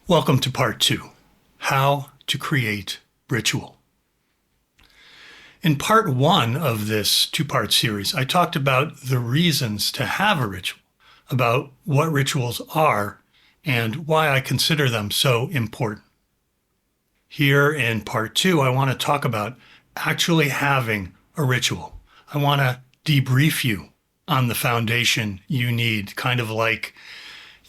Welcome to part 2, How to Create Ritual. In part 1 of this two-part series, I talked about the reasons to have a ritual, about what rituals are and why I consider them so important. Here in part 2, I want to talk about actually having a ritual. I want to debrief you on the foundation you need, kind of like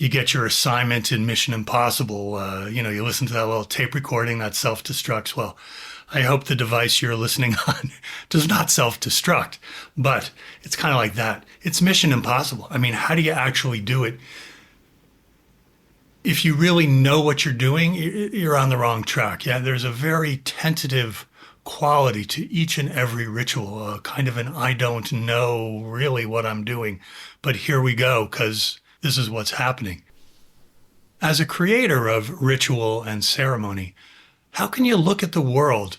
you get your assignment in Mission Impossible. You listen to that little tape recording that self-destructs. Well, I hope the device you're listening on does not self-destruct, but it's kind of like that. It's Mission Impossible. I mean, how do you actually do it? If you really know what you're doing, you're on the wrong track. Yeah, there's a very tentative quality to each and every ritual, kind of an I don't know really what I'm doing, but here we go, because this is what's happening. As a creator of ritual and ceremony, how can you look at the world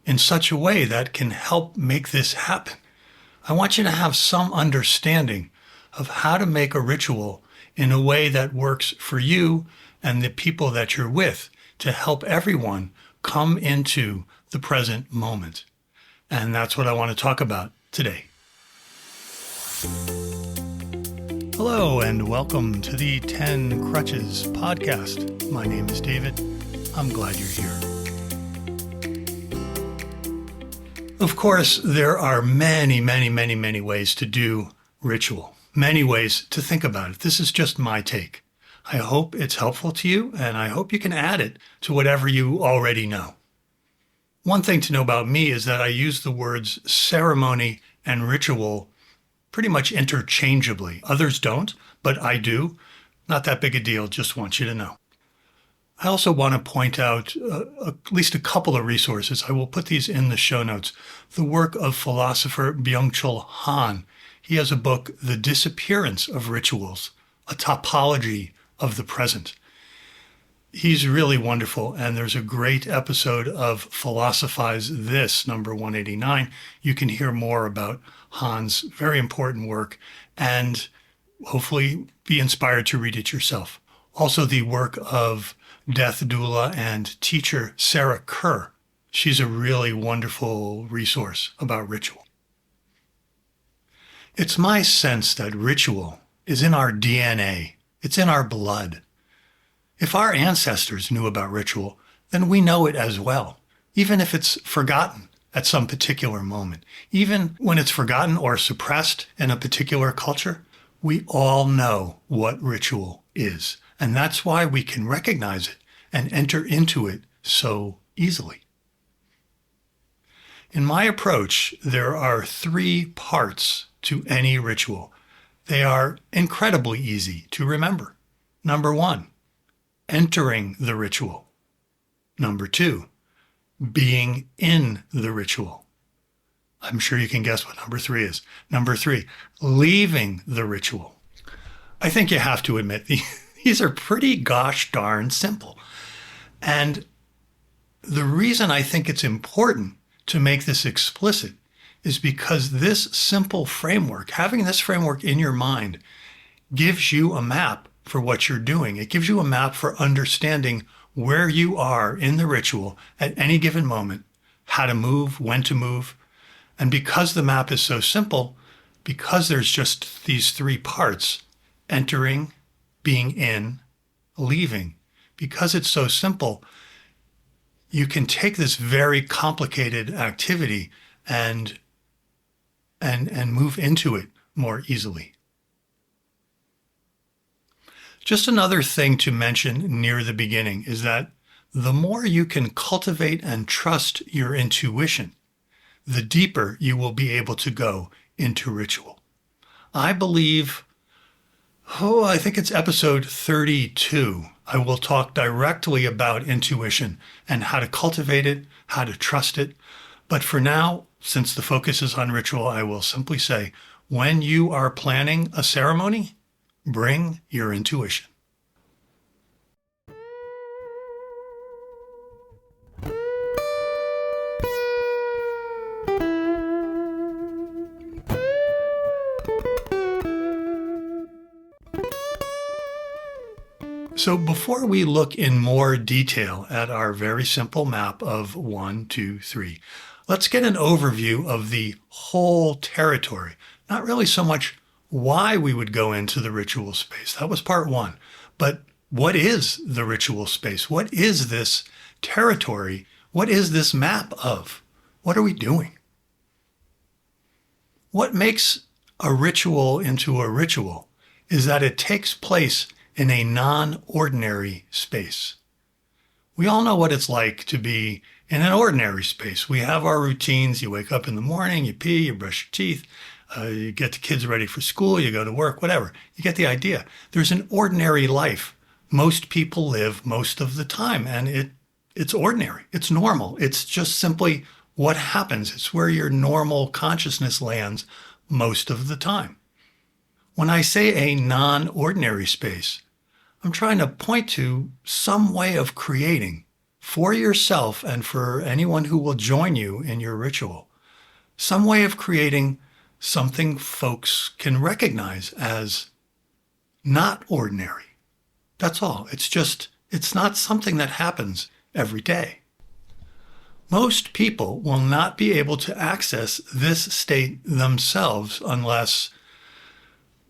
in such a way that can help make this happen? I want you to have some understanding of how to make a ritual in a way that works for you and the people that you're with to help everyone come into the present moment. And that's what I want to talk about today. Hello and welcome to the 10 Crutches podcast. My name is David. I'm glad you're here. Of course, there are many ways to do ritual, many ways to think about it. This is just my take. I hope it's helpful to you, and I hope you can add it to whatever you already know. One thing to know about me is that I use the words ceremony and ritual pretty much interchangeably. Others don't, but I do. Not that big a deal, just want you to know. I also want to point out at least a couple of resources. I will put these in the show notes. The work of philosopher Byung-Chul Han. He has a book, The Disappearance of Rituals, a topology of the present. He's really wonderful, and there's a great episode of Philosophize This, number 189. You can hear more about Han's very important work and hopefully be inspired to read it yourself. Also, the work of death doula and teacher Sarah Kerr. She's a really wonderful resource about ritual. It's my sense that ritual is in our DNA. It's in our blood. If our ancestors knew about ritual, then we know it as well, even if it's forgotten at some particular moment. Even when it's forgotten or suppressed in a particular culture, we all know what ritual is. And that's why we can recognize it and enter into it so easily. In my approach, there are 3 parts to any ritual. They are incredibly easy to remember. Number 1, entering the ritual. Number 2, being in the ritual. I'm sure you can guess what number 3 is. Number 3, leaving the ritual. I think you have to admit these are pretty gosh darn simple. And the reason I think it's important to make this explicit is because this simple framework, having this framework in your mind, gives you a map for what you're doing. It gives you a map for understanding where you are in the ritual at any given moment, how to move, when to move. And because the map is so simple, because there's just these 3 parts, entering, being in, leaving, because it's so simple, you can take this very complicated activity and move into it more easily. Just another thing to mention near the beginning is that the more you can cultivate and trust your intuition, the deeper you will be able to go into ritual. I believe, I think it's episode 32. I will talk directly about intuition and how to cultivate it, how to trust it. But for now, since the focus is on ritual, I will simply say, when you are planning a ceremony, bring your intuition. So before we look in more detail at our very simple map of 1, 2, 3, let's get an overview of the whole territory. Not really so much why we would go into the ritual space. That was part 1. But what is the ritual space? What is this territory? What is this map of? What are we doing? What makes a ritual into a ritual is that it takes place in a non-ordinary space. We all know what it's like to be in an ordinary space. We have our routines. You wake up in the morning, you pee, you brush your teeth, you get the kids ready for school, you go to work, whatever. You get the idea. There's an ordinary life most people live most of the time, and it's ordinary. It's normal. It's just simply what happens. It's where your normal consciousness lands most of the time. When I say a non-ordinary space, I'm trying to point to some way of creating for yourself and for anyone who will join you in your ritual, some way of creating something folks can recognize as not ordinary. That's all. It's not something that happens every day. Most people will not be able to access this state themselves unless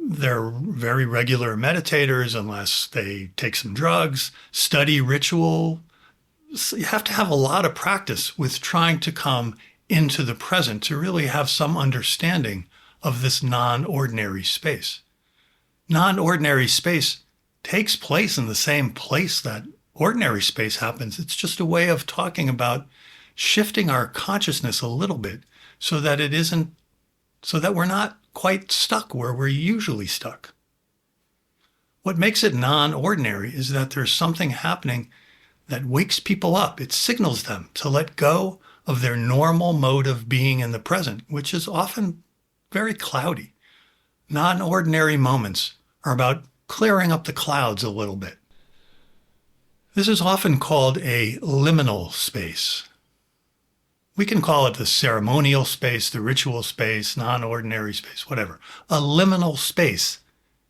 they're very regular meditators, unless they take some drugs, study ritual. So you have to have a lot of practice with trying to come into the present to really have some understanding of this non-ordinary space. Non-ordinary space takes place in the same place that ordinary space happens. It's just a way of talking about shifting our consciousness a little bit so that we're not quite stuck where we're usually stuck. What makes it non-ordinary is that there's something happening that wakes people up. It signals them to let go of their normal mode of being in the present, which is often very cloudy. Non-ordinary moments are about clearing up the clouds a little bit. This is often called a liminal space. We can call it the ceremonial space, the ritual space, non-ordinary space, whatever. A liminal space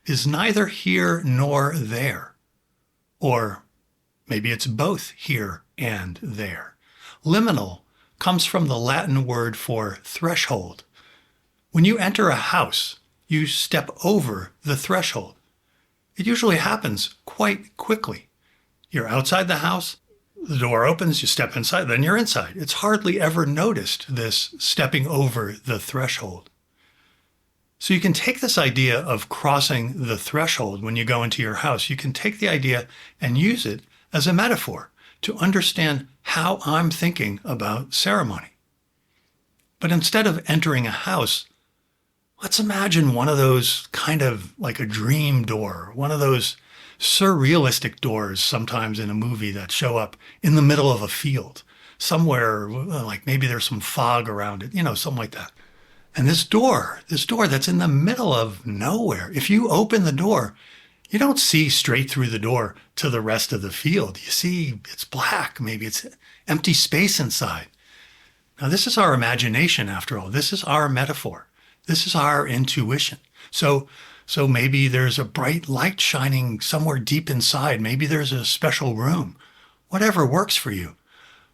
is neither here nor there. Or maybe it's both here and there. Liminal comes from the Latin word for threshold. When you enter a house, you step over the threshold. It usually happens quite quickly. You're outside the house, the door opens, you step inside, then you're inside. It's hardly ever noticed, this stepping over the threshold. So you can take this idea of crossing the threshold when you go into your house. You can take the idea and use it as a metaphor to understand how I'm thinking about ceremony. But instead of entering a house, let's imagine one of those kind of like a dream door, one of those surrealistic doors sometimes in a movie that show up in the middle of a field, somewhere like maybe there's some fog around it, something like that. And this door that's in the middle of nowhere, if you open the door, you don't see straight through the door to the rest of the field. You see it's black, maybe it's empty space inside. Now this is our imagination after all. This is our metaphor. This is our intuition. So maybe there's a bright light shining somewhere deep inside. Maybe there's a special room. Whatever works for you.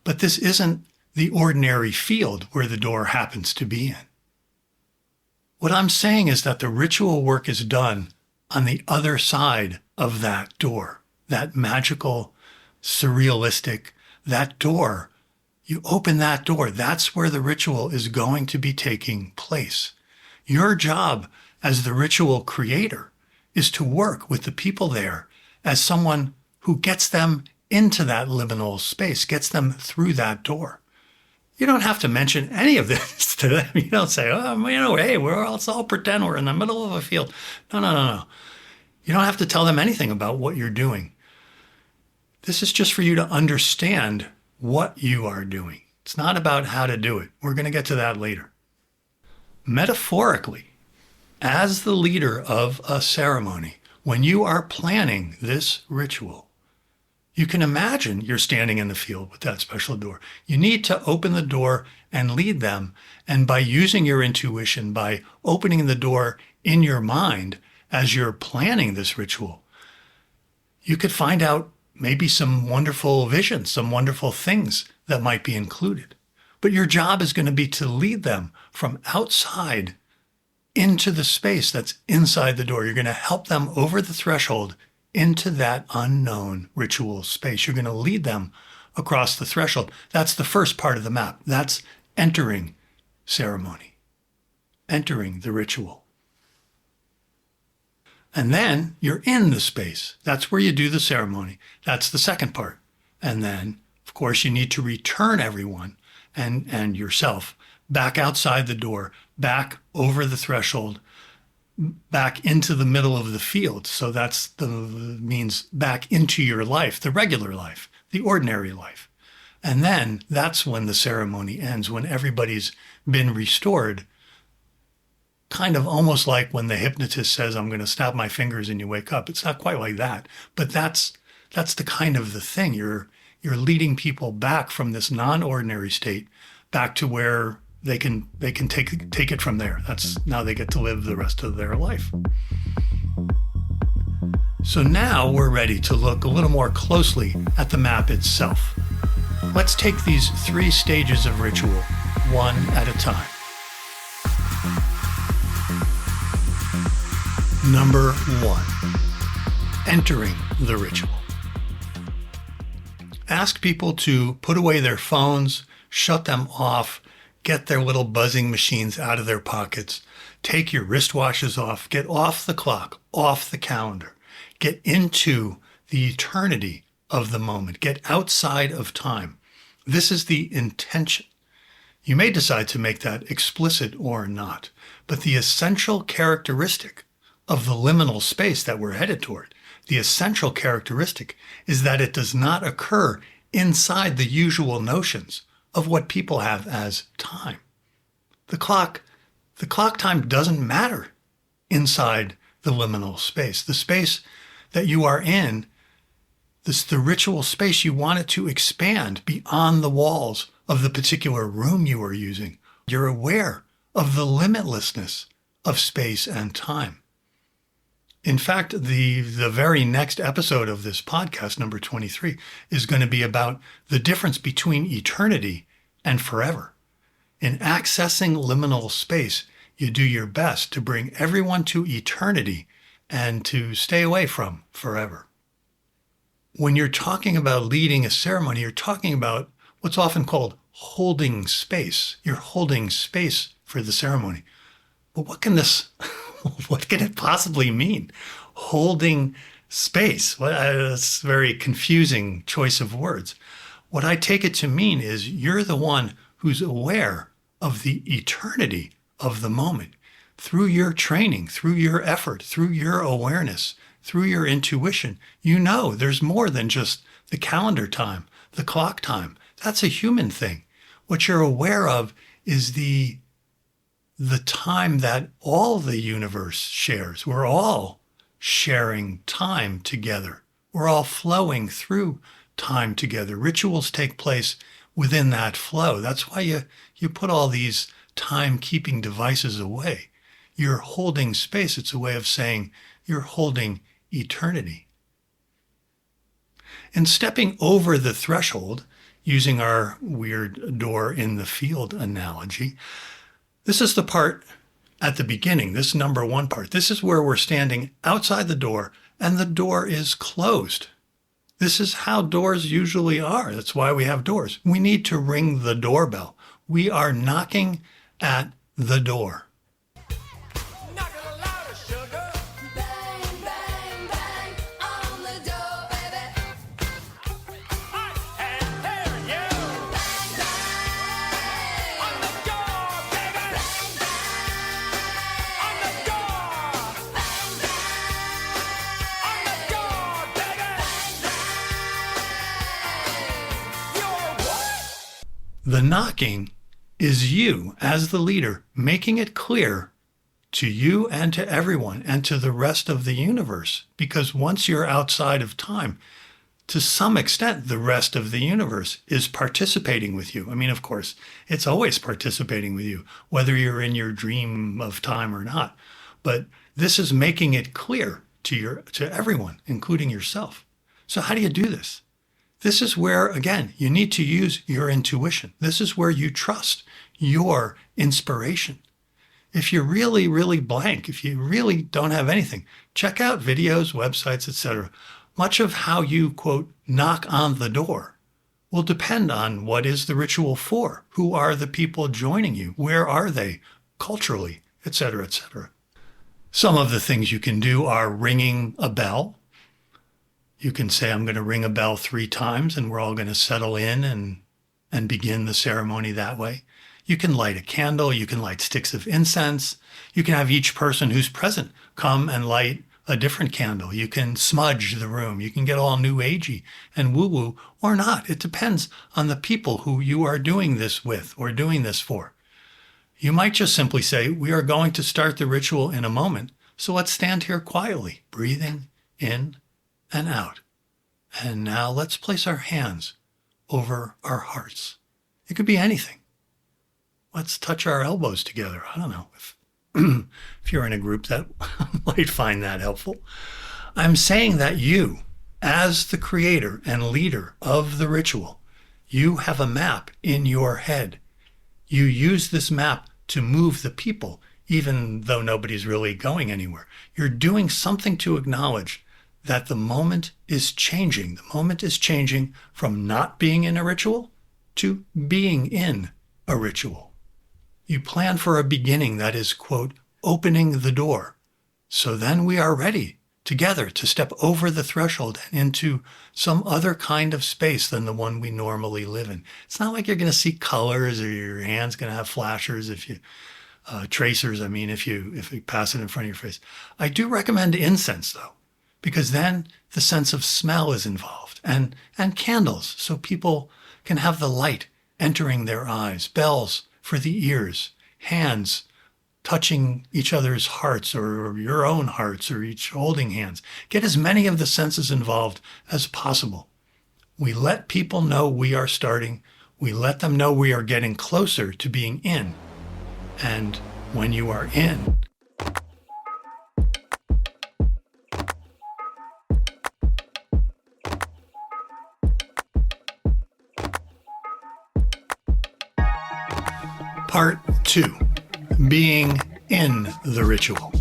But this isn't the ordinary field where the door happens to be in. What I'm saying is that the ritual work is done on the other side of that door, that magical, surrealistic, that door. You open that door. That's where the ritual is going to be taking place. Your job as the ritual creator is to work with the people there as someone who gets them into that liminal space, gets them through that door. You don't have to mention any of this to them. You don't say, hey, let's all pretend we're in the middle of a field. No. You don't have to tell them anything about what you're doing. This is just for you to understand what you are doing. It's not about how to do it. We're going to get to that later. Metaphorically, as the leader of a ceremony, when you are planning this ritual, you can imagine you're standing in the field with that special door. You need to open the door and lead them. And by using your intuition, by opening the door in your mind as you're planning this ritual, You could find out maybe some wonderful visions, some wonderful things that might be included. But your job is going to be to lead them from outside into the space that's inside the door. You're going to help them over the threshold into that unknown ritual space. You're going to lead them across the threshold. That's the first part of the map. That's entering ceremony, entering the ritual. And then you're in the space. That's where you do the ceremony. That's the second part. And then, of course, you need to return everyone and yourself back outside the door, back over the threshold, back into the middle of the field. So means back into your life, the regular life, the ordinary life. And then that's when the ceremony ends, when everybody's been restored. Kind of almost like when the hypnotist says, I'm going to snap my fingers and you wake up. It's not quite like that, but that's the kind of the thing. You're leading people back from this non-ordinary state back to where they can take it from there. Now they get to live the rest of their life. So now we're ready to look a little more closely at the map itself. Let's take these 3 stages of ritual one at a time. Number 1, entering the ritual. Ask people to put away their phones, shut them off, get their little buzzing machines out of their pockets, take your wristwatches off, get off the clock, off the calendar, get into the eternity of the moment, get outside of time. This is the intention. You may decide to make that explicit or not, but the essential characteristic of the liminal space that we're headed toward, the essential characteristic is that it does not occur inside the usual notions of what people have as time. The clock time doesn't matter inside the liminal space. The space that you are in, the ritual space, you want it to expand beyond the walls of the particular room you are using. You're aware of the limitlessness of space and time. In fact, the very next episode of this podcast, number 23, is going to be about the difference between eternity and forever. In accessing liminal space, you do your best to bring everyone to eternity and to stay away from forever. When you're talking about leading a ceremony, you're talking about what's often called holding space. You're holding space for the ceremony. But what can it possibly mean? Holding space. Well, that's a very confusing choice of words. What I take it to mean is you're the one who's aware of the eternity of the moment through your training, through your effort, through your awareness, through your intuition. You know there's more than just the calendar time, the clock time. That's a human thing. What you're aware of is the time that all the universe shares. We're all sharing time together. We're all flowing through time together. Rituals take place within that flow. That's why you put all these time-keeping devices away. You're holding space. It's a way of saying you're holding eternity. In stepping over the threshold, using our weird door in the field analogy, this is the part at the beginning, this number 1 part. This is where we're standing outside the door and the door is closed. This is how doors usually are. That's why we have doors. We need to ring the doorbell. We are knocking at the door. The knocking is you, as the leader, making it clear to you and to everyone and to the rest of the universe. Because once you're outside of time, to some extent, the rest of the universe is participating with you. I mean, of course, it's always participating with you, whether you're in your dream of time or not. But this is making it clear to everyone, including yourself. So how do you do this? This is where, again, you need to use your intuition. This is where you trust your inspiration. If you're really, really blank, if you really don't have anything, check out videos, websites, etc. Much of how you, quote, knock on the door will depend on what is the ritual for. Who are the people joining you? Where are they culturally, etc., etc. Some of the things you can do are ringing a bell. You can say, I'm going to ring a bell 3 times and we're all going to settle in and begin the ceremony that way. You can light a candle. You can light sticks of incense. You can have each person who's present come and light a different candle. You can smudge the room. You can get all new agey and woo-woo or not. It depends on the people who you are doing this with or doing this for. You might just simply say, we are going to start the ritual in a moment, so let's stand here quietly, breathing in and out. And now let's place our hands over our hearts. It could be anything. Let's touch our elbows together. I don't know. If you're in a group, that might find that helpful. I'm saying that you, as the creator and leader of the ritual, you have a map in your head. You use this map to move the people, even though nobody's really going anywhere. You're doing something to acknowledge that the moment is changing. The moment is changing from not being in a ritual to being in a ritual. You plan for a beginning that is, quote, opening the door. So then we are ready together to step over the threshold and into some other kind of space than the one we normally live in. It's not like you're going to see colors or your hand's going to have flashers if you tracers. I mean, if you pass it in front of your face. I do recommend incense though, because then the sense of smell is involved and candles so people can have the light entering their eyes, bells for the ears, hands touching each other's hearts or your own hearts or each holding hands. Get as many of the senses involved as possible. We let people know we are starting. We let them know we are getting closer to being in. And when you are in, Part 2, being in the ritual.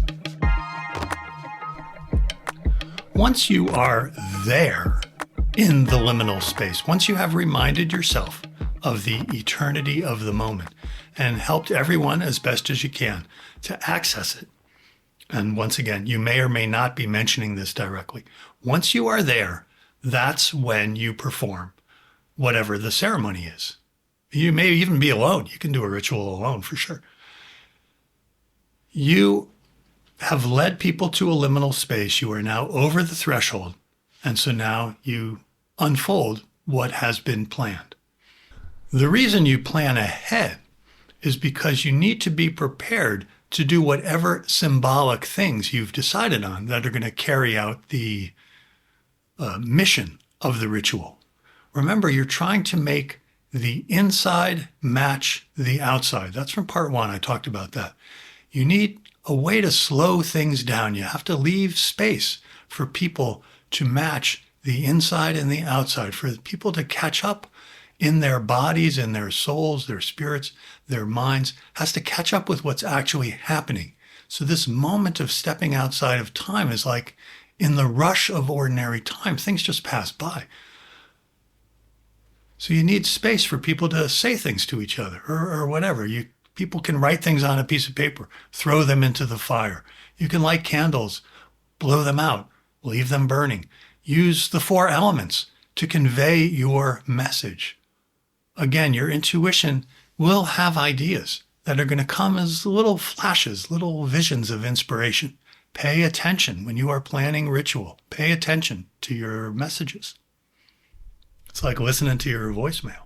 Once you are there in the liminal space, once you have reminded yourself of the eternity of the moment and helped everyone as best as you can to access it, and once again, you may or may not be mentioning this directly. Once you are there, that's when you perform whatever the ceremony is. You may even be alone. You can do a ritual alone for sure. You have led people to a liminal space. You are now over the threshold. And so now you unfold what has been planned. The reason you plan ahead is because you need to be prepared to do whatever symbolic things you've decided on that are going to carry out the mission of the ritual. Remember, you're trying to make the inside match the outside. That's from part 1. I talked about that. You need a way to slow things down. You have to leave space for people to match the inside and the outside, for people to catch up in their bodies, in their souls, their spirits, their minds, has to catch up with what's actually happening. So this moment of stepping outside of time is like in the rush of ordinary time, things just pass by. So you need space for people to say things to each other or whatever. People can write things on a piece of paper, throw them into the fire. You can light candles, blow them out, leave them burning. Use the 4 elements to convey your message. Again, your intuition will have ideas that are going to come as little flashes, little visions of inspiration. Pay attention when you are planning ritual. Pay attention to your messages. It's like listening to your voicemail.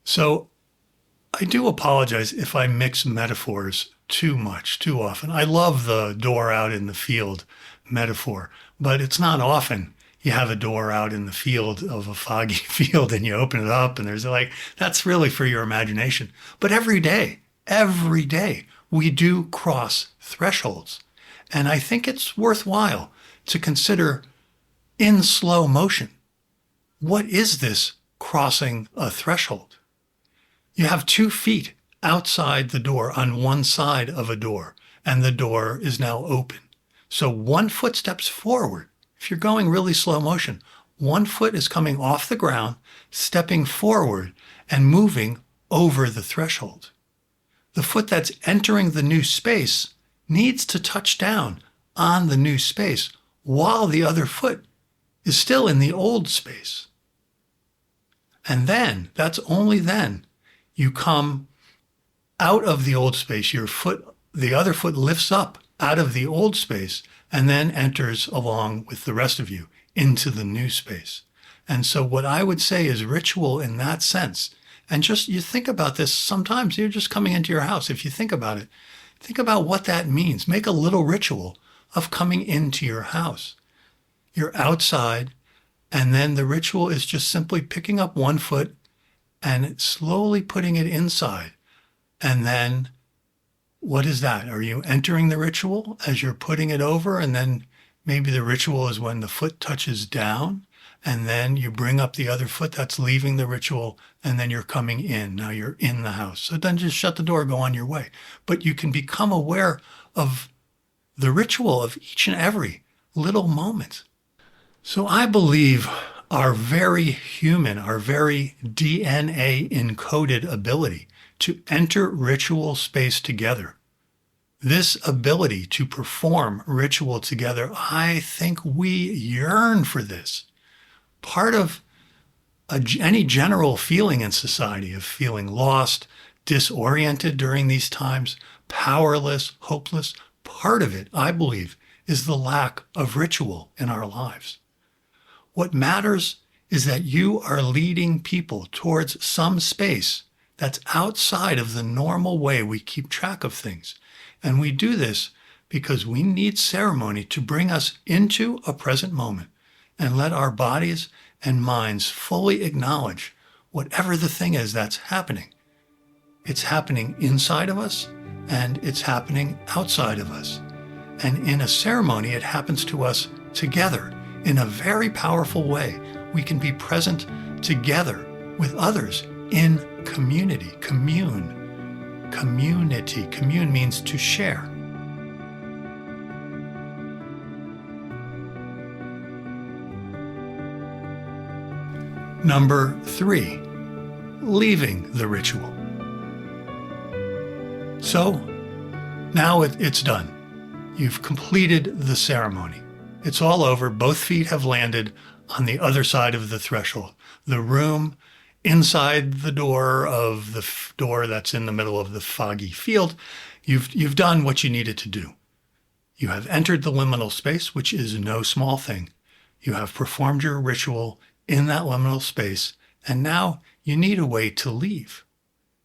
So I do apologize if I mix metaphors too much, too often. I love the door out in the field metaphor, but it's not often you have a door out in the field of a foggy field and you open it up and there's that's really for your imagination. But every day, we do cross thresholds. And I think it's worthwhile to consider in slow motion. What is this crossing a threshold? You have 2 feet outside the door on one side of a door, and the door is now open. So 1 foot steps forward. If you're going really slow motion, 1 foot is coming off the ground, stepping forward and moving over the threshold. The foot that's entering the new space needs to touch down on the new space while the other foot is still in the old space. And then, that's only then, you come out of the old space. The other foot lifts up out of the old space and then enters along with the rest of you into the new space. And so what I would say is ritual in that sense. And just, you think about this, sometimes you're just coming into your house. If you think about it, think about what that means. Make a little ritual of coming into your house. You're outside, and then the ritual is just simply picking up 1 foot and slowly putting it inside. And then what is that? Are you entering the ritual as you're putting it over? And then maybe the ritual is when the foot touches down, and then you bring up the other foot that's leaving the ritual, and then you're coming in. Now you're in the house. So then just shut the door, go on your way. But you can become aware of the ritual of each and every little moment. So I believe our very human, our very DNA encoded ability to enter ritual space together, this ability to perform ritual together, I think we yearn for this. Part of any general feeling in society of feeling lost, disoriented during these times, powerless, hopeless, part of it, I believe, is the lack of ritual in our lives. What matters is that you are leading people towards some space that's outside of the normal way we keep track of things. And we do this because we need ceremony to bring us into a present moment and let our bodies and minds fully acknowledge whatever the thing is that's happening. It's happening inside of us and it's happening outside of us. And in a ceremony, it happens to us together in a very powerful way. We can be present together with others in community. Community. Commune means to share. Number 3, leaving the ritual. So now it's done. You've completed the ceremony. It's all over. Both feet have landed on the other side of the threshold. The room inside the door of the door that's in the middle of the foggy field, you've done what you needed to do. You have entered the liminal space, which is no small thing. You have performed your ritual in that liminal space, and now you need a way to leave.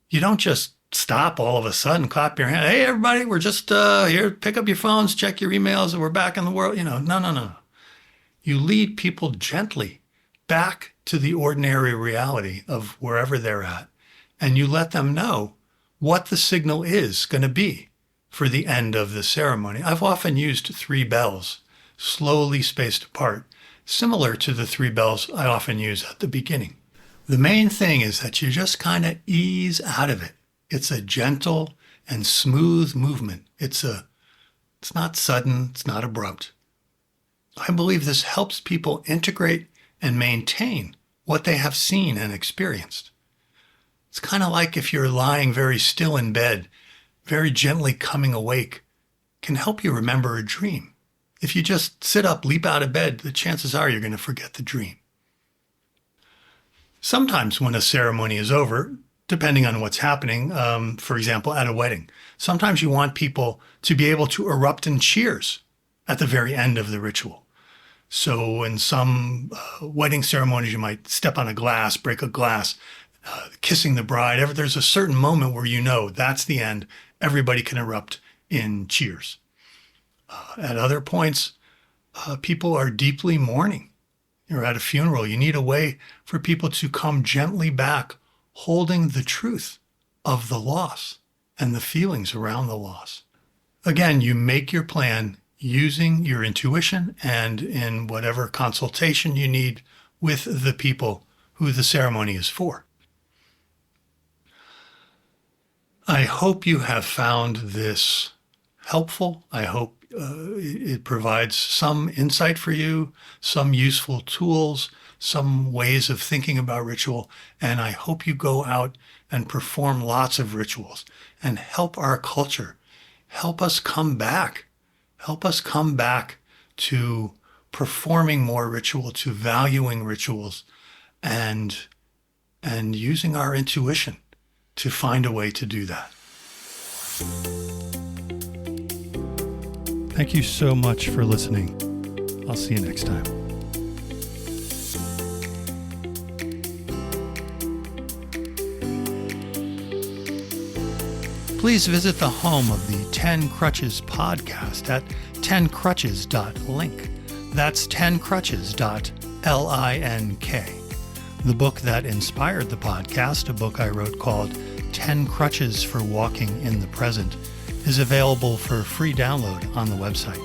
You don't just stop all of a sudden, clap your hand. Hey, everybody, we're just here. Pick up your phones, check your emails, and we're back in the world. No. You lead people gently back to the ordinary reality of wherever they're at, and you let them know what the signal is going to be for the end of the ceremony. I've often used 3 bells, slowly spaced apart, similar to the 3 bells I often use at the beginning. The main thing is that you just kind of ease out of it. It's a gentle and smooth movement. It's not sudden, it's not abrupt. I believe this helps people integrate and maintain what they have seen and experienced. It's kind of like if you're lying very still in bed, very gently coming awake, can help you remember a dream. If you just sit up, leap out of bed, the chances are you're going to forget the dream. Sometimes when a ceremony is over, depending on what's happening, for example, at a wedding, sometimes you want people to be able to erupt in cheers at the very end of the ritual. So in some wedding ceremonies, you might step on a glass, break a glass, kissing the bride. There's a certain moment where you know that's the end. Everybody can erupt in cheers. At other points, people are deeply mourning. You're at a funeral. You need a way for people to come gently back, holding the truth of the loss and the feelings around the loss. Again, you make your plan, using your intuition and in whatever consultation you need with the people who the ceremony is for. I hope you have found this helpful. I hope it provides some insight for you, some useful tools, some ways of thinking about ritual, and I hope you go out and perform lots of rituals and help our culture. Help us come back. Help us come back to performing more ritual, to valuing rituals, and using our intuition to find a way to do that. Thank you so much for listening. I'll see you next time. Please visit the home of the 10 Crutches podcast at 10crutches.link. That's 10crutches.link. The book that inspired the podcast, a book I wrote called 10 Crutches for Walking in the Present, is available for free download on the website.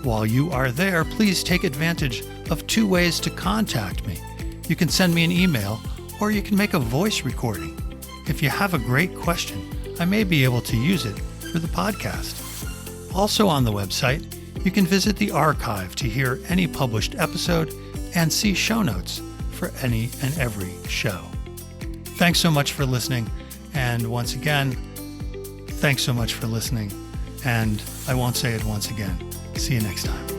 While you are there, please take advantage of 2 ways to contact me. You can send me an email, or you can make a voice recording. If you have a great question, I may be able to use it for the podcast. Also on the website, you can visit the archive to hear any published episode and see show notes for any and every show. Thanks so much for listening. And once again, thanks so much for listening. And I won't say it once again. See you next time.